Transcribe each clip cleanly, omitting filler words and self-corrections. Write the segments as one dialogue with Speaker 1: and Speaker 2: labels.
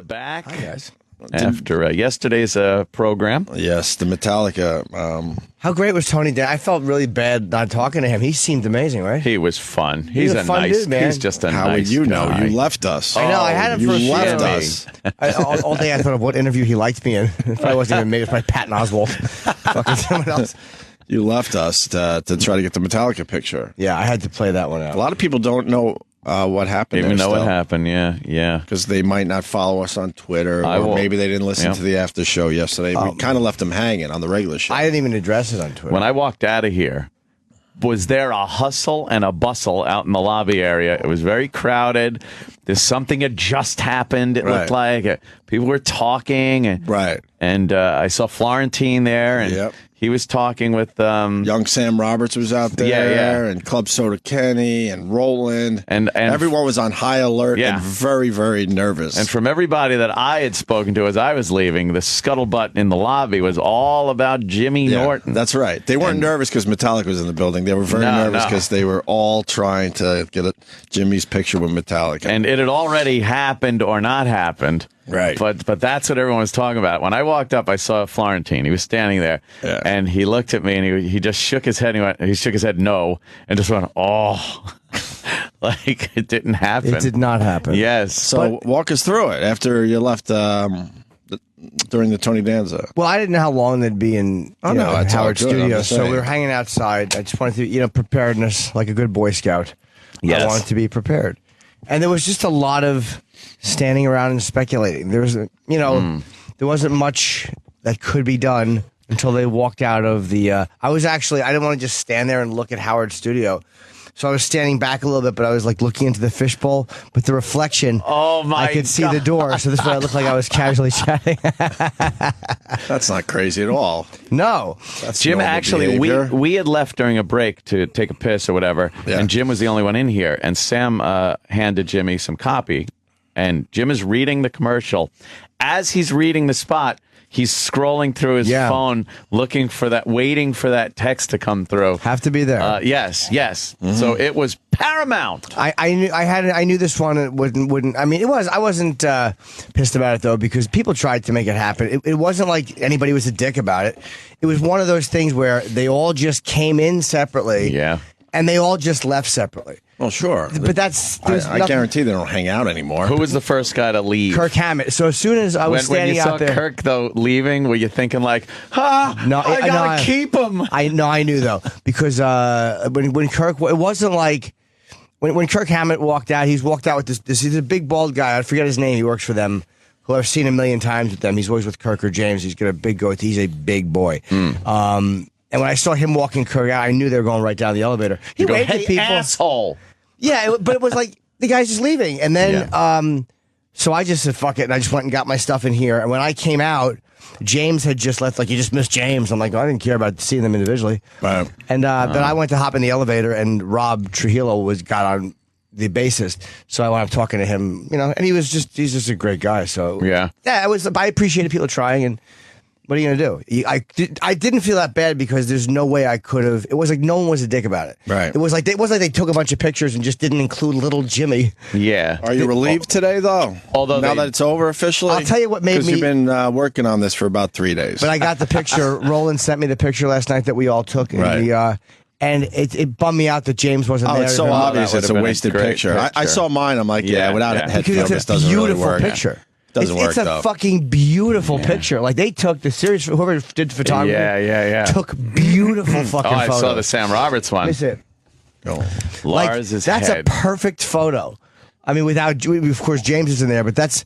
Speaker 1: back.
Speaker 2: Hi, guys.
Speaker 1: After yesterday's program.
Speaker 3: Yes, the Metallica.
Speaker 2: How great was Tony Dan? I felt really bad not talking to him. He seemed amazing, right?
Speaker 1: He was fun. He's a
Speaker 2: fun
Speaker 1: nice
Speaker 2: dude, man.
Speaker 1: He's just a
Speaker 3: How
Speaker 1: nice
Speaker 3: would you know?
Speaker 1: guy.
Speaker 3: You left us.
Speaker 2: I know. I had him for a
Speaker 3: You
Speaker 2: few
Speaker 3: left
Speaker 2: days.
Speaker 3: us.
Speaker 2: All day I thought of what interview he liked me in. It probably wasn't even me. It was probably Patton Oswalt. Fucking someone else.
Speaker 3: You left us to try to get the Metallica picture.
Speaker 2: Yeah, I had to play that one out.
Speaker 3: A lot of people don't know what happened.
Speaker 1: Didn't even know
Speaker 3: still,
Speaker 1: what happened. Yeah.
Speaker 3: because they might not follow us on Twitter,
Speaker 1: I
Speaker 3: or
Speaker 1: will-
Speaker 3: maybe they didn't listen
Speaker 1: yeah.
Speaker 3: to the after show yesterday. We kind of left them hanging on the regular show.
Speaker 2: I didn't even address it on Twitter.
Speaker 1: When I walked out of here, was there a hustle and a bustle out in the lobby area? It was very crowded. There's something had just happened. It looked like people were talking. And I saw Florentine there, and he was talking with
Speaker 3: Young Sam Roberts was out there, and Club Soda Kenny and Roland,
Speaker 1: and
Speaker 3: everyone was on high alert
Speaker 1: Yeah.
Speaker 3: and very, very nervous.
Speaker 1: And from everybody that I had spoken to as I was leaving, the scuttlebutt in the lobby was all about Jimmy Norton.
Speaker 3: That's right. They weren't nervous because Metallica was in the building. They were very nervous because they were all trying to get Jimmy's picture with Metallica.
Speaker 1: And it had already happened or not happened.
Speaker 3: Right.
Speaker 1: But that's what everyone was talking about. When I walked up, I saw Florentine. He was standing there, and he looked at me, and he just shook his head. And he shook his head no, and just went, oh, like it didn't happen.
Speaker 2: It did not happen.
Speaker 1: Yes.
Speaker 3: So walk us through it after you left during the Tony Danza.
Speaker 2: Well, I didn't know how long they'd be in
Speaker 3: it's all
Speaker 2: Howard
Speaker 3: good, I'm
Speaker 2: Studio,
Speaker 3: just
Speaker 2: so
Speaker 3: saying.
Speaker 2: we were hanging outside. I just wanted to, preparedness, like a good Boy Scout.
Speaker 1: Yes.
Speaker 2: I wanted to be prepared. And there was just a lot of standing around and speculating. There was, there wasn't much that could be done until they walked out of the. I didn't want to just stand there and look at Howard Studio. So I was standing back a little bit, but I was like looking into the fishbowl. But the reflection, I could see the door. So this way I looked like I was casually chatting.
Speaker 3: That's not crazy at all.
Speaker 2: No.
Speaker 3: That's
Speaker 1: Jim,
Speaker 3: normal
Speaker 1: actually,
Speaker 3: behavior.
Speaker 1: we had left during a break to take a piss or whatever, and Jim was the only one in here. And Sam handed Jimmy some copy, and Jim is reading the commercial. As he's reading the spot, he's scrolling through his phone, waiting for that text to come through.
Speaker 2: Have to be there.
Speaker 1: Yes. So it was paramount.
Speaker 2: I knew this one wouldn't. I mean, it was. I wasn't pissed about it though because people tried to make it happen. It wasn't like anybody was a dick about it. It was one of those things where they all just came in separately.
Speaker 1: Yeah.
Speaker 2: And they all just left separately.
Speaker 3: Well, sure.
Speaker 2: But
Speaker 3: I guarantee they don't hang out anymore.
Speaker 1: Who was the first guy to leave?
Speaker 2: Kirk Hammett. So as soon as I was standing out there,
Speaker 1: when you saw Kirk though leaving, were you thinking like, I gotta keep him?
Speaker 2: I knew though because when Kirk, it wasn't like when Kirk Hammett walked out. He's walked out with this. He's a big bald guy. I forget his name. He works for them. Who I've seen a million times with them. He's always with Kirk or James. He's got a big goatee. He's a big boy. And when I saw him walking Kirk out, I knew they were going right down the elevator. He waved at people.
Speaker 1: Asshole.
Speaker 2: Yeah, but it was like the guy's just leaving, and then so I just said fuck it, and I just went and got my stuff in here. And when I came out, James had just left. Like, you just missed James. I'm like, I didn't care about seeing them individually.
Speaker 3: Right.
Speaker 2: And then I went to hop in the elevator, and Rob Trujillo got on the bassist. So I wound up talking to him, and he's just a great guy. So I appreciated people trying, and what are you gonna do? I didn't feel that bad because there's no way I could have. It was like no one was a dick about it.
Speaker 3: Right.
Speaker 2: It wasn't like they took a bunch of pictures and just didn't include little Jimmy.
Speaker 1: Yeah.
Speaker 3: Are you relieved today, though?
Speaker 1: Although
Speaker 3: now that it's over officially,
Speaker 2: I'll tell you what made me.
Speaker 3: Because you've been working on this for about 3 days.
Speaker 2: But I got the picture. Roland sent me the picture last night that we all took. And and it bummed me out that James wasn't there.
Speaker 3: It's so obvious it's a wasted picture. I saw mine. I'm like, without it,
Speaker 2: because it's a beautiful picture.
Speaker 3: Doesn't work,
Speaker 2: it's a fucking beautiful picture. Like, they took the series, whoever did photography, took beautiful fucking photos.
Speaker 1: I saw the Sam Roberts one.
Speaker 2: That's it.
Speaker 1: Lars'
Speaker 2: that's
Speaker 1: head.
Speaker 2: a perfect photo. I mean, of course, James is in there, but that's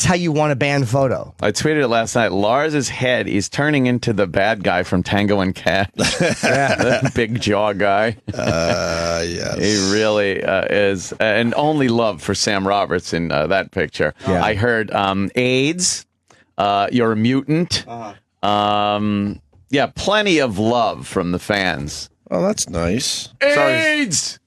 Speaker 2: how you want a band photo.
Speaker 1: I tweeted it last night. Lars' head, he's turning into the bad guy from Tango and Cash. The big jaw guy.
Speaker 3: Yes.
Speaker 1: He really is. And only love for Sam Roberts in that picture.
Speaker 2: Yeah.
Speaker 1: I heard AIDS, you're a mutant. Plenty of love from the fans.
Speaker 3: Oh, that's nice.
Speaker 1: AIDS!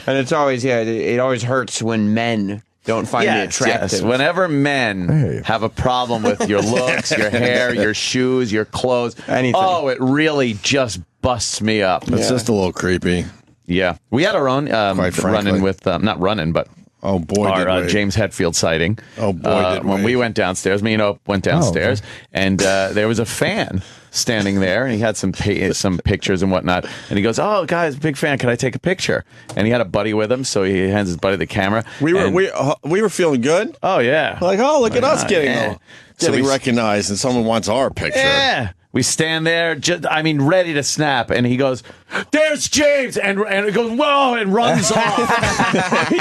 Speaker 4: And it's always, it always hurts when men don't find me attractive.
Speaker 1: Yes. Whenever men have a problem with your looks, your hair, your shoes, your clothes,
Speaker 4: anything.
Speaker 1: Oh, it really just busts me up.
Speaker 3: It's just a little creepy.
Speaker 1: Yeah. We had our own
Speaker 3: Quite frankly.
Speaker 1: run-in with, not run-in, but
Speaker 3: Oh boy,
Speaker 1: our
Speaker 3: did we.
Speaker 1: James Hetfield sighting.
Speaker 3: Oh boy, did
Speaker 1: when
Speaker 3: we.
Speaker 1: we went downstairs, me and Ope went downstairs, and there was a fan standing there, and he had some pictures and whatnot. And he goes, "Oh, guys, big fan. Can I take a picture?" And he had a buddy with him, so he hands his buddy the camera.
Speaker 3: We were feeling good.
Speaker 1: Oh yeah,
Speaker 3: Like, oh, look at us getting
Speaker 1: So we-
Speaker 3: recognized, and someone wants our picture.
Speaker 1: yeah. We stand there, ready to snap, and he goes, "There's James," and it goes, "Whoa!" and runs off.
Speaker 3: he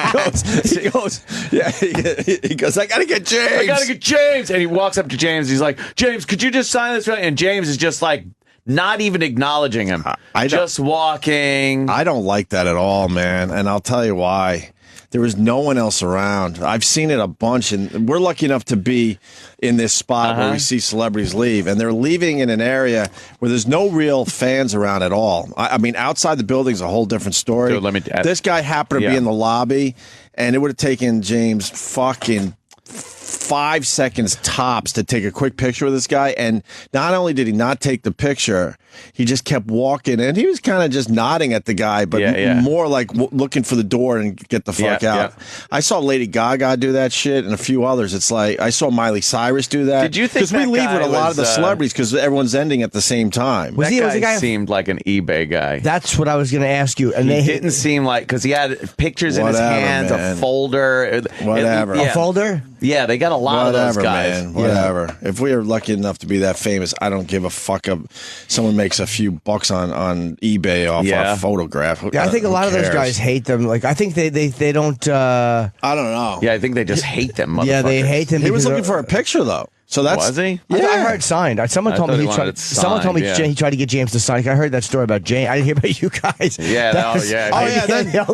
Speaker 3: goes, I gotta get James.
Speaker 1: I gotta get James, and he walks up to James. He's like, "James, could you just sign this?" And James is just like, not even acknowledging him, just walking.
Speaker 3: I don't like that at all, man, and I'll tell you why. There was no one else around. I've seen it a bunch, and we're lucky enough to be in this spot where we see celebrities leave, and they're leaving in an area where there's no real fans around at all. I mean, outside the building's a whole different story.
Speaker 1: Dude,
Speaker 3: this guy happened to be in the lobby, and it would have taken James fucking 5 seconds tops to take a quick picture with this guy. And not only did he not take the picture, he just kept walking, and he was kind of just nodding at the guy, but more like looking for the door and get the fuck out. I saw Lady Gaga do that shit and a few others. It's like I saw Miley Cyrus do that.
Speaker 1: Did you think
Speaker 3: because we leave with a lot of the celebrities because everyone's ending at the same time?
Speaker 1: Was the guy seemed like an eBay guy.
Speaker 2: That's what I was going to ask you. And
Speaker 1: he didn't seem like, because he had pictures in his hands, a folder.
Speaker 3: Whatever.
Speaker 2: A folder?
Speaker 1: Yeah, they got a lot of those guys.
Speaker 3: Man, whatever. If we are lucky enough to be that famous, I don't give a fuck if someone makes a few bucks on eBay off our photograph.
Speaker 2: Yeah, I think a lot of those guys hate them. Like, I think they don't.
Speaker 3: I don't know.
Speaker 1: Yeah, I think they just hate them.
Speaker 2: Yeah, they hate them.
Speaker 3: He was looking for a picture though. So that's
Speaker 1: was he?
Speaker 2: Yeah, I heard signed. Someone told me he tried. Someone told me he tried to get James to sign. I heard that story about James. I didn't hear about you guys.
Speaker 1: Yeah,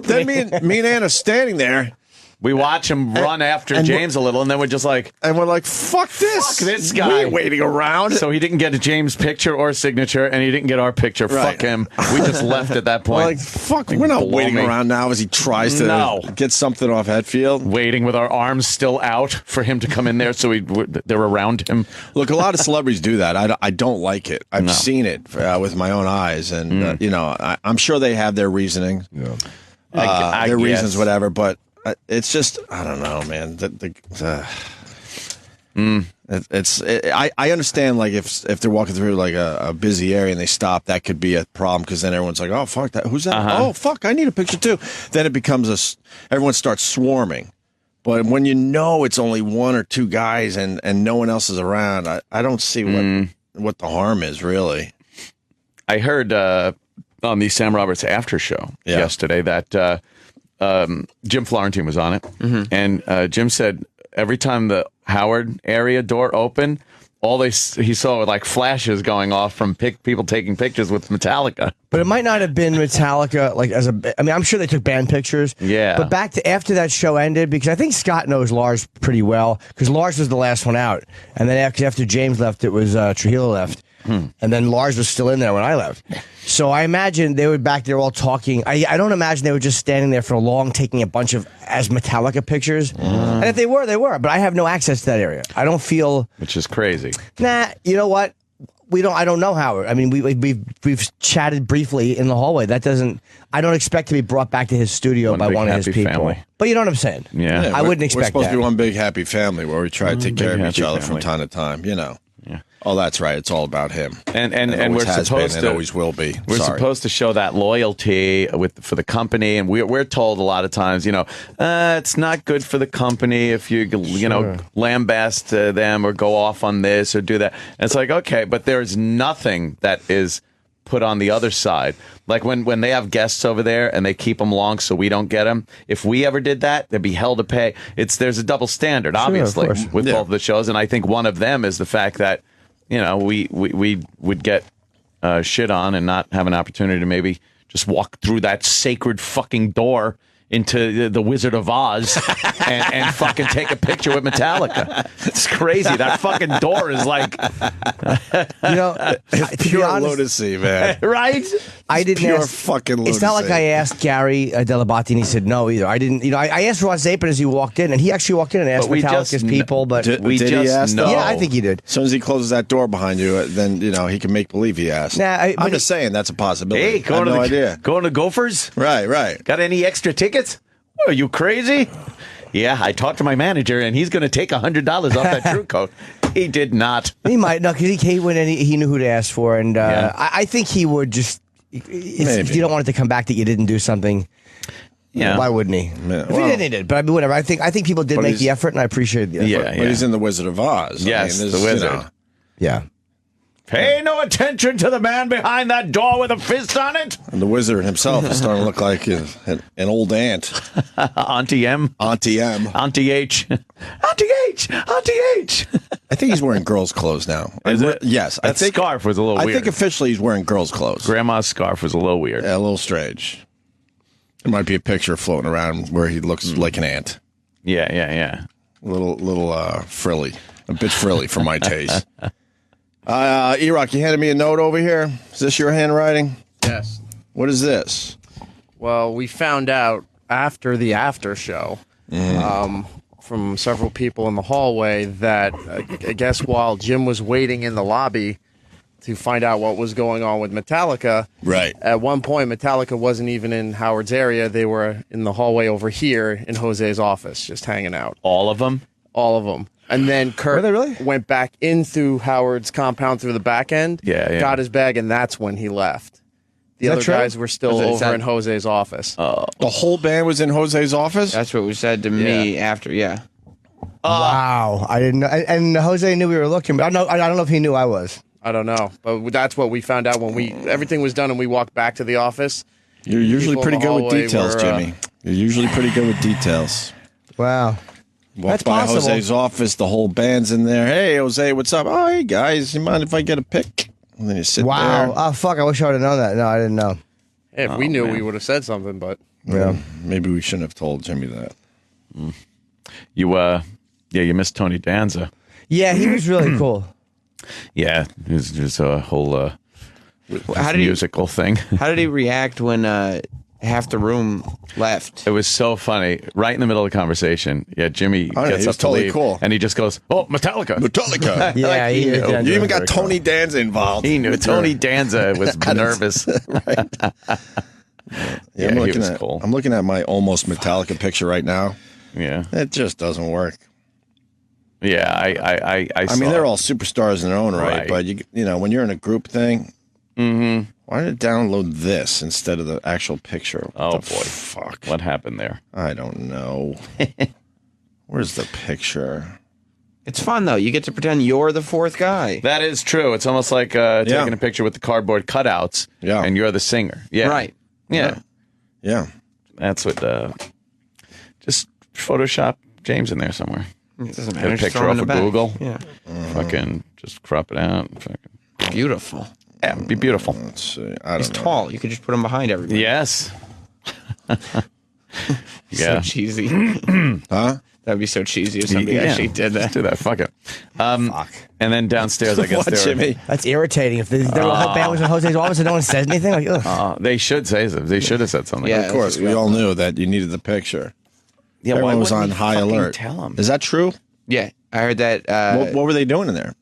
Speaker 3: Then me and Ann are standing there.
Speaker 1: We watch him run after James a little, and then we're just like...
Speaker 3: And we're like, fuck this.
Speaker 1: Fuck this guy.
Speaker 3: We ain't waiting around.
Speaker 1: So he didn't get a James picture or signature, and he didn't get our picture.
Speaker 3: Right.
Speaker 1: Fuck him. We just left at that point.
Speaker 3: We're like, fuck, we're not waiting around now as he tries to get something off Hetfield.
Speaker 1: Waiting with our arms still out for him to come in there so they're around him.
Speaker 3: Look, a lot of celebrities do that. I don't like it. I've seen it with my own eyes, and, I'm sure they have their reasoning. Yeah. Their reasons, whatever, but... It's just I don't know, man. I understand like if they're walking through like a busy area and they stop, that could be a problem because then everyone's like, oh fuck that, who's that? Oh fuck, I need a picture too. Then it becomes everyone starts swarming. But when you know it's only one or two guys and no one else is around, I don't see what the harm is really.
Speaker 1: I heard on the Sam Roberts after show yesterday that. Jim Florentine was on it, and Jim said every time the Howard area door opened, he saw like flashes going off from people taking pictures with Metallica.
Speaker 2: But it might not have been Metallica. Like I'm sure they took band pictures.
Speaker 1: Yeah.
Speaker 2: But after that show ended, because I think Scott knows Lars pretty well, because Lars was the last one out, and then after James left, it was Trujillo left. And then Lars was still in there when I left. So I imagine they were back there all talking. I don't imagine they were just standing there for long taking a bunch of Metallica pictures. And if they were, they were. But I have no access to that area. I don't feel...
Speaker 1: Which is crazy.
Speaker 2: Nah, you know what? I don't know Howard. I mean, we've chatted briefly in the hallway. That doesn't... I don't expect to be brought back to his studio by one of his people.
Speaker 1: Family.
Speaker 2: But you know what I'm saying?
Speaker 1: Yeah.
Speaker 2: I wouldn't expect that.
Speaker 3: We're supposed to be one big happy family where we try to take care of each other from time to time, Yeah. Oh, that's right. It's all about him,
Speaker 1: and we're supposed to.
Speaker 3: It always will be.
Speaker 1: We're supposed to show that loyalty for the company, and we're told a lot of times, it's not good for the company if you lambast them or go off on this or do that. And it's like, okay, but there's nothing that is put on the other side. Like when they have guests over there and they keep them long so we don't get them. If we ever did that, they'd be held to pay. There's a double standard, obviously, with both of the shows, and I think one of them is the fact that. We would get shit on and not have an opportunity to maybe just walk through that sacred fucking door into the Wizard of Oz and fucking take a picture with Metallica. It's crazy. That fucking door is like...
Speaker 3: it's pure lunacy, man.
Speaker 1: Right?
Speaker 2: I didn't
Speaker 3: pure
Speaker 2: ask,
Speaker 3: fucking lunacy.
Speaker 2: It's not like I asked Gary Delabate and he said no either. I didn't, I asked Rod Zapin as he walked in, and he actually walked in and asked Metallica's people, but...
Speaker 3: Did he ask?
Speaker 2: Yeah, I think he did.
Speaker 3: As soon as he closes that door behind you, then, he can make believe he asked. I'm just saying that's a possibility.
Speaker 1: Hey,
Speaker 3: I have no idea.
Speaker 1: Going to Gophers?
Speaker 3: Right.
Speaker 1: Got any extra tickets? What, are you crazy? Yeah, I talked to my manager, and he's going to take $100 off that True coat. He did not.
Speaker 2: He might not, because he went and he knew who to ask for, and I think he would just. If you don't want it to come back that you didn't do something, why wouldn't he?
Speaker 3: Yeah.
Speaker 2: If he didn't, he did. But I mean, whatever. I think people did make the effort, and I appreciate the effort.
Speaker 1: Yeah,
Speaker 3: But he's in the Wizard of Oz.
Speaker 1: Yes,
Speaker 3: I mean,
Speaker 1: the Wizard.
Speaker 2: Yeah.
Speaker 1: Pay no attention to the man behind that door with a fist on it.
Speaker 3: And the Wizard himself is starting to look like an old aunt.
Speaker 1: Auntie M.
Speaker 3: Auntie M.
Speaker 1: Auntie H. Auntie H. Auntie H.
Speaker 3: I think he's wearing girls' clothes now.
Speaker 1: Is it?
Speaker 3: Yes.
Speaker 1: That scarf was a little weird.
Speaker 3: I think officially he's wearing girls' clothes.
Speaker 1: Grandma's scarf was a little weird.
Speaker 3: Yeah, a little strange. There might be a picture floating around where he looks like an ant.
Speaker 1: Yeah.
Speaker 3: A little frilly. A bit frilly for my taste. E-Rock, you handed me a note over here. Is this your handwriting?
Speaker 5: Yes.
Speaker 3: What is this?
Speaker 5: Well, we found out after the after show from several people in the hallway that I guess while Jim was waiting in the lobby to find out what was going on with Metallica,
Speaker 3: Right.
Speaker 5: at one point Metallica wasn't even in Howard's area. They were in the hallway over here in Jose's office, just hanging out.
Speaker 1: All of them?
Speaker 5: All of them. And then Kurt
Speaker 2: they really?
Speaker 5: went back in through Howard's compound through the back end, got his bag, and that's when he left. The
Speaker 2: that
Speaker 5: other
Speaker 2: true?
Speaker 5: guys were still over in Jose's office.
Speaker 3: The whole band was in Jose's office?
Speaker 4: That's what was said to me after. Yeah.
Speaker 2: Wow, I didn't know. And Jose knew we were looking, but I don't know if he knew I was.
Speaker 5: I don't know, but that's what we found out when everything was done and we walked back to the office.
Speaker 3: You're usually
Speaker 5: People
Speaker 3: pretty
Speaker 5: in the
Speaker 3: good with
Speaker 5: hallway
Speaker 3: details,
Speaker 5: were,
Speaker 3: Jimmy. You're usually pretty good with details.
Speaker 2: Wow.
Speaker 3: Walk
Speaker 2: That's
Speaker 3: by
Speaker 2: possible.
Speaker 3: Jose's office, the whole band's in there. Hey, Jose, what's up? Oh, hey, guys, you mind if I get a pic? And then you sit
Speaker 2: Wow.
Speaker 3: there.
Speaker 2: Oh, fuck. I wish I would have known that. No, I didn't know.
Speaker 5: Hey, if we knew, we would have said something, but
Speaker 2: Yeah.
Speaker 3: Maybe we shouldn't have told Jimmy that.
Speaker 1: You missed Tony Danza.
Speaker 2: Yeah, he was really cool.
Speaker 1: Yeah, it was a whole
Speaker 4: How did
Speaker 1: musical thing.
Speaker 4: How did he react when half the room left?
Speaker 1: It was so funny. Right in the middle of the conversation, Jimmy
Speaker 3: Oh, yeah,
Speaker 1: gets
Speaker 3: he
Speaker 1: up
Speaker 3: was
Speaker 1: to
Speaker 3: totally
Speaker 1: leave,
Speaker 3: cool.
Speaker 1: and he just goes, "Oh, Metallica."
Speaker 3: Metallica.
Speaker 2: Yeah,
Speaker 1: Like,
Speaker 2: he
Speaker 1: he
Speaker 2: was
Speaker 1: knew.
Speaker 2: doing
Speaker 3: You even got
Speaker 2: very cool.
Speaker 3: Tony Danza involved.
Speaker 1: He knew. Tony Danza was nervous.
Speaker 3: Yeah,
Speaker 1: he was cool.
Speaker 3: I'm looking at my almost Metallica picture right now.
Speaker 1: Yeah,
Speaker 3: It just doesn't work.
Speaker 1: yeah. I
Speaker 3: I mean, they're all superstars in their own right,
Speaker 1: Right.
Speaker 3: but you know, when you're in a group thing, why did it download this instead of the actual picture? What
Speaker 1: Oh,
Speaker 3: the
Speaker 1: boy.
Speaker 3: fuck!
Speaker 1: What happened there?
Speaker 3: I don't know. Where's the picture?
Speaker 4: It's fun though. You get to pretend you're the fourth guy.
Speaker 1: That is true. It's almost like taking a picture with the cardboard cutouts,
Speaker 3: Yeah.
Speaker 1: and you're the singer. Yeah,
Speaker 4: Right.
Speaker 1: Yeah,
Speaker 3: Yeah,
Speaker 1: that's what. Just Photoshop James in there somewhere.
Speaker 4: It doesn't
Speaker 1: Get
Speaker 4: matter.
Speaker 1: a
Speaker 4: Just
Speaker 1: picture
Speaker 4: throw it
Speaker 1: off
Speaker 4: in
Speaker 1: of
Speaker 4: the back.
Speaker 1: Google.
Speaker 4: Yeah.
Speaker 1: Fucking just crop it out. Fucking,
Speaker 4: Beautiful.
Speaker 1: yeah, it'd be beautiful.
Speaker 3: let's see. I
Speaker 4: He's
Speaker 3: don't know.
Speaker 4: tall. You could just put him behind everybody.
Speaker 1: Yes.
Speaker 4: So
Speaker 1: Yeah.
Speaker 4: cheesy.
Speaker 3: Huh?
Speaker 4: That'd be so cheesy if somebody actually did
Speaker 1: Let's
Speaker 4: that.
Speaker 1: do that. Fuck it.
Speaker 2: Fuck.
Speaker 1: And then downstairs, I guess
Speaker 3: What, Jimmy?
Speaker 2: That's irritating. If the whole band was in Jose's office and no one says anything, like, ugh.
Speaker 1: they should say something. They should have said something.
Speaker 4: Yeah.
Speaker 3: Of course, we all knew that you needed the picture.
Speaker 1: Yeah.
Speaker 3: Everyone was
Speaker 1: wouldn't
Speaker 3: on
Speaker 1: he
Speaker 3: high
Speaker 1: fucking
Speaker 3: alert.
Speaker 1: Tell him.
Speaker 3: Is that true?
Speaker 4: Yeah. I heard that
Speaker 3: What were they doing in there?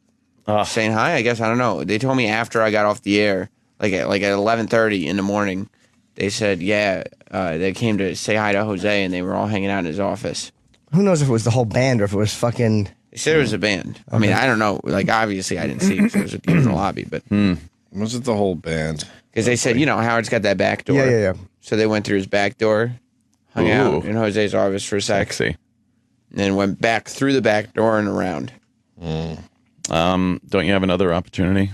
Speaker 4: saying hi, I guess. I don't know. They told me after I got off the air, like at 11:30 in the morning, they said, they came to say hi to Jose and they were all hanging out in his office.
Speaker 2: Who knows if it was the whole band or if it was fucking.
Speaker 4: They said it was a band. I mean, I don't know. Like, obviously, I didn't see it. So it was in the lobby, but
Speaker 3: Was it the whole band?
Speaker 4: because they said, Howard's got that back door.
Speaker 2: Yeah.
Speaker 4: So they went through his back door, hung out in Jose's office for a sec,
Speaker 1: Sexy.
Speaker 4: and then went back through the back door and around.
Speaker 1: Don't you have another opportunity?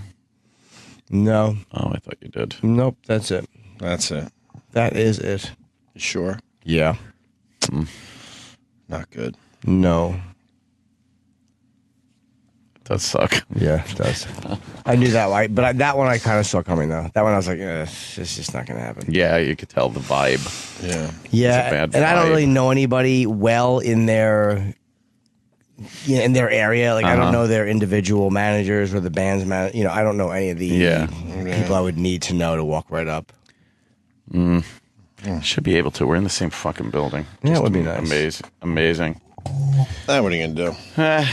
Speaker 2: No.
Speaker 1: Oh, I thought you did.
Speaker 2: Nope. That's it.
Speaker 3: That's it.
Speaker 2: That is it.
Speaker 3: You sure?
Speaker 2: Yeah.
Speaker 3: Not good.
Speaker 2: No.
Speaker 1: It does suck.
Speaker 2: Yeah, it does. I knew that, right? But that one I kind of saw coming, though. That one I was like, it's just not going to happen.
Speaker 1: Yeah, you could tell the vibe.
Speaker 3: Yeah.
Speaker 2: Yeah,
Speaker 1: bad
Speaker 2: and I don't
Speaker 1: vibe.
Speaker 2: really know anybody well in their area. Like I don't know their individual managers or the band's I don't know any of the people I would need to know to walk right up.
Speaker 1: Should be able to. We're in the same fucking building.
Speaker 2: Yeah, it would be nice.
Speaker 1: Amazing.
Speaker 3: What are you gonna do?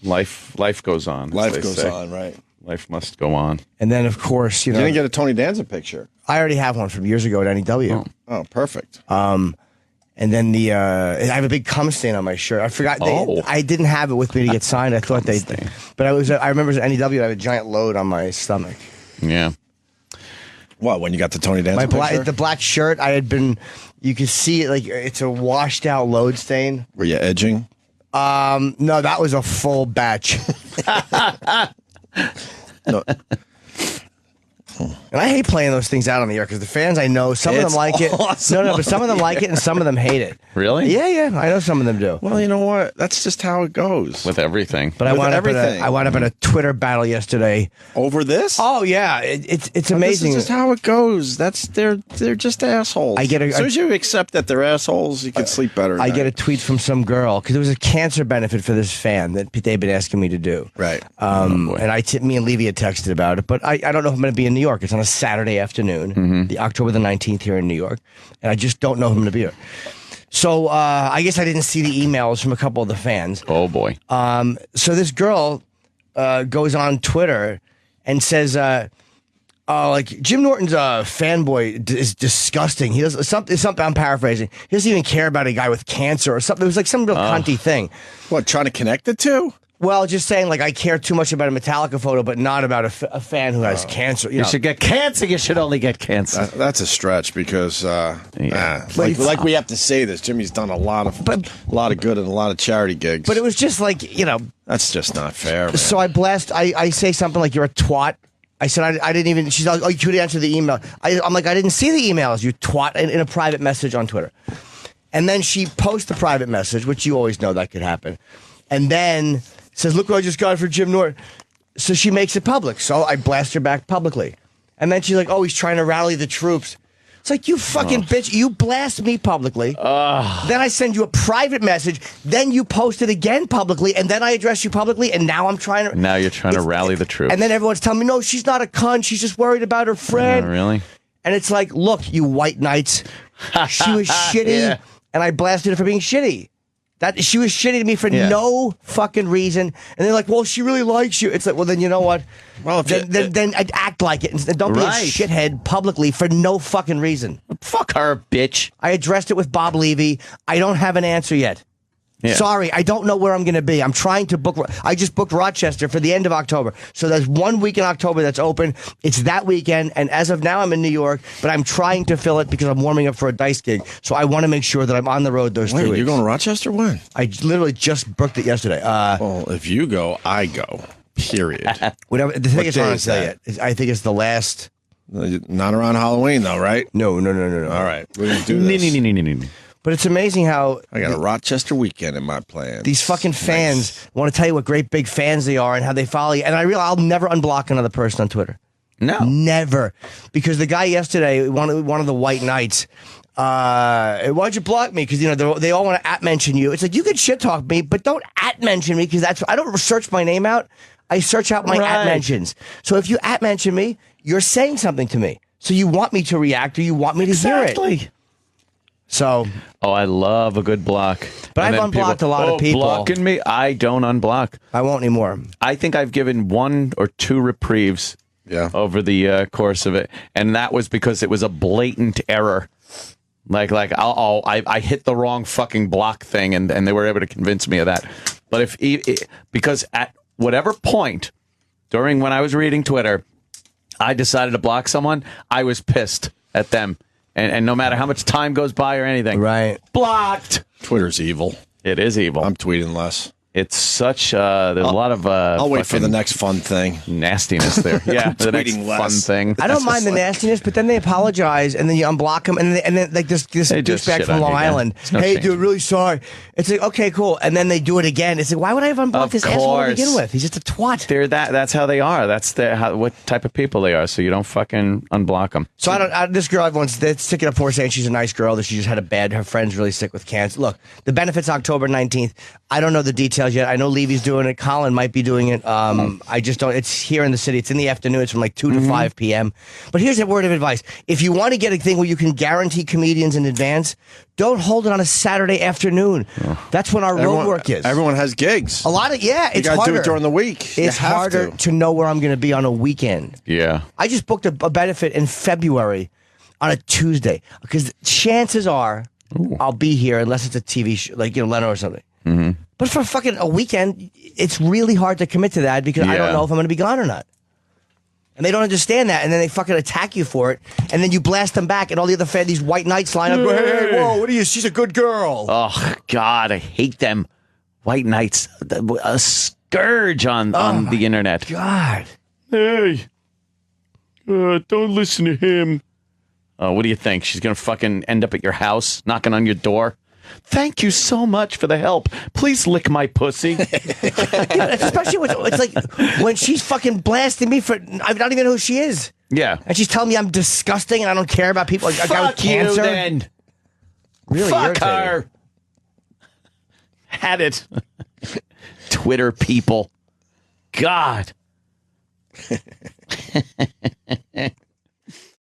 Speaker 1: Life goes on. as
Speaker 3: Life
Speaker 1: they
Speaker 3: goes
Speaker 1: say.
Speaker 3: on, right?
Speaker 1: Life must go on.
Speaker 2: And then of course,
Speaker 3: You didn't get a Tony Danza picture.
Speaker 2: I already have one from years ago at NEW.
Speaker 3: Oh, perfect.
Speaker 2: And And then I have a big cum stain on my shirt. I forgot.
Speaker 1: Oh.
Speaker 2: I didn't have it with me to get signed. I thought they did. But I remember it was NEW. I had a giant load on my stomach.
Speaker 1: Yeah.
Speaker 3: What, when you got the Tony Danza picture?
Speaker 2: The black shirt, I had been, you could see it, like, it's a washed out load stain.
Speaker 3: Were you edging?
Speaker 2: No, that was a full batch.
Speaker 3: No.
Speaker 2: And I hate playing those things out on the air because the fans I know, some of them like
Speaker 3: awesome.
Speaker 2: it. No, but some of them like it and some of them hate it.
Speaker 1: Really?
Speaker 2: Yeah, I know some of them do.
Speaker 3: Well, you know what? That's just how it goes.
Speaker 1: With everything.
Speaker 2: But I
Speaker 3: With
Speaker 2: wound
Speaker 3: everything.
Speaker 2: up in a Twitter battle yesterday.
Speaker 3: Over this?
Speaker 2: Oh yeah, it's amazing.
Speaker 3: This is just how it goes. They're just assholes. As soon as you accept that they're assholes, you can sleep better.
Speaker 2: I get a tweet from some girl because it was a cancer benefit for this fan that they've been asking me to do.
Speaker 3: Right.
Speaker 2: And me and Levy had texted about it, but I don't know if I'm going to be in New York. It's on a Saturday afternoon, the October the 19th here in New York, and I just don't know if I'm going to be here. So I guess I didn't see the emails from a couple of the fans.
Speaker 1: Oh, boy.
Speaker 2: So this girl goes on Twitter and says, like, Jim Norton's fanboy is disgusting. He does something, I'm paraphrasing. He doesn't even care about a guy with cancer or something. It was like some real cunty thing.
Speaker 3: What, trying to connect the two?
Speaker 2: Well, just saying, like, I care too much about a Metallica photo, but not about a fan who has cancer. You know?
Speaker 1: should get cancer. You should only get cancer.
Speaker 3: That's a stretch because,
Speaker 1: Yeah.
Speaker 3: like we have to say this. Jimmy's done a lot of good and a lot of charity gigs.
Speaker 2: But it was just like,
Speaker 3: That's just not fair, man.
Speaker 2: So I say something like, you're a twat. I said, I didn't even, she's like, oh, you could answer the email. I'm like, I didn't see the emails, you twat, in a private message on Twitter. And then she posts the private message, which you always know that could happen. And then says, look what I just got for Jim Norton. So she makes it public. So I blast her back publicly. And then she's like, oh, he's trying to rally the troops. It's like, you fucking bitch. You blast me publicly. Then I send you a private message. Then you post it again publicly. And then I address you publicly. And now I'm trying to...
Speaker 1: Now you're trying to rally the troops.
Speaker 2: And then everyone's telling me, no, she's not a cunt. She's just worried about her friend.
Speaker 1: Really?
Speaker 2: And it's like, look, you white knights. She was shitty.
Speaker 1: Yeah.
Speaker 2: And I blasted her for being shitty. That she was shitty to me for no fucking reason, and they're like, "Well, she really likes you." It's like, well, then you know what?
Speaker 3: Well,
Speaker 2: then I'd act like it, and don't be a shithead publicly for no fucking reason.
Speaker 1: Fuck her, bitch.
Speaker 2: I addressed it with Bob Levy. I don't have an answer yet. Yeah. Sorry, I don't know where I'm going to be. I'm trying to book. I just booked Rochester for the end of October. So there's 1 week in October that's open. It's that weekend. And as of now, I'm in New York, but I'm trying to fill it because I'm warming up for a Dice gig. So I want to make sure that I'm on the road those 3 weeks.
Speaker 3: You're going to Rochester when?
Speaker 2: I literally just booked it yesterday.
Speaker 3: Well, if you go, I go. Period.
Speaker 2: Whatever. The thing is,
Speaker 3: day
Speaker 2: I
Speaker 3: is
Speaker 2: say
Speaker 3: that?
Speaker 2: it. I think it's the last.
Speaker 3: Not around Halloween, though, right?
Speaker 2: No.
Speaker 3: All right. We're going to do this.
Speaker 2: But it's amazing how
Speaker 3: I got a Rochester weekend in my plan.
Speaker 2: These fucking fans want to tell you what great big fans they are and how they follow you. And I realize I'll never unblock another person on Twitter.
Speaker 1: No.
Speaker 2: Never. Because the guy yesterday, one of the white knights, why'd you block me? Because, they all want to at-mention you. It's like, you can shit-talk me, but don't at-mention me because I don't search my name out. I search out my at-mentions. So if you at-mention me, you're saying something to me. So you want me to react or you want me to hear it. So,
Speaker 1: I love a good block.
Speaker 2: But I've unblocked a lot of people.
Speaker 1: Blocking me? I don't unblock.
Speaker 2: I won't anymore.
Speaker 1: I think I've given 1 or 2 reprieves over the course of it, and that was because it was a blatant error. Like I hit the wrong fucking block thing, and they were able to convince me of that. But because at whatever point during when I was reading Twitter, I decided to block someone, I was pissed at them. And no matter how much time goes by or anything.
Speaker 2: Right.
Speaker 1: Blocked.
Speaker 3: Twitter's evil.
Speaker 1: It is evil.
Speaker 3: I'm tweeting less.
Speaker 1: It's such, there's a lot of...
Speaker 3: I'll wait for the next fun thing.
Speaker 1: Nastiness there. Yeah, the next fun thing.
Speaker 2: I don't mind the nastiness, but then they apologize, and then you unblock them, and then like this douchebag from Long Island. Hey, dude, really sorry. It's like, okay, cool. And then they do it again. It's like, why would I have unblocked this asshole to begin with? He's just a twat.
Speaker 1: That's how they are. That's what type of people they are, so you don't fucking unblock them.
Speaker 2: So this girl, everyone's sticking up for her, saying she's a nice girl, that she just had her friend's really sick with cancer. Look, the benefit's October 19th. I don't know the details yet. I know Levy's doing it. Colin might be doing it. I just don't. It's here in the city. It's in the afternoon. It's from like 2 to 5 p.m. But here's a word of advice. If you want to get a thing where you can guarantee comedians in advance, don't hold it on a Saturday afternoon. That's when our road work is.
Speaker 3: Everyone has gigs.
Speaker 2: A lot of, it's
Speaker 3: harder. You got to do
Speaker 2: harder.
Speaker 3: it during the week.
Speaker 2: It's harder to know where I'm going to be on a weekend.
Speaker 1: Yeah.
Speaker 2: I just booked a benefit in February on a Tuesday because chances are I'll be here unless it's a TV show, like Leno or something. But for fucking a weekend, it's really hard to commit to that because I don't know if I'm going to be gone or not. And they don't understand that, and then they fucking attack you for it, and then you blast them back, and all the other fans, these white knights line up, hey, whoa, what are you? She's a good girl.
Speaker 1: Oh God, I hate them. White knights, a scourge on the internet.
Speaker 2: God.
Speaker 1: Hey, don't listen to him. What do you think? She's gonna fucking end up at your house, knocking on your door? Thank you so much for the help. Please lick my pussy.
Speaker 2: Especially when it's like when she's fucking blasting me for I don't even know who she is.
Speaker 1: Yeah.
Speaker 2: And she's telling me I'm disgusting and I don't care about people. Like a guy with cancer.
Speaker 1: You, then.
Speaker 2: Really
Speaker 1: Fuck
Speaker 2: irritating.
Speaker 1: her. Had it. Twitter people. God.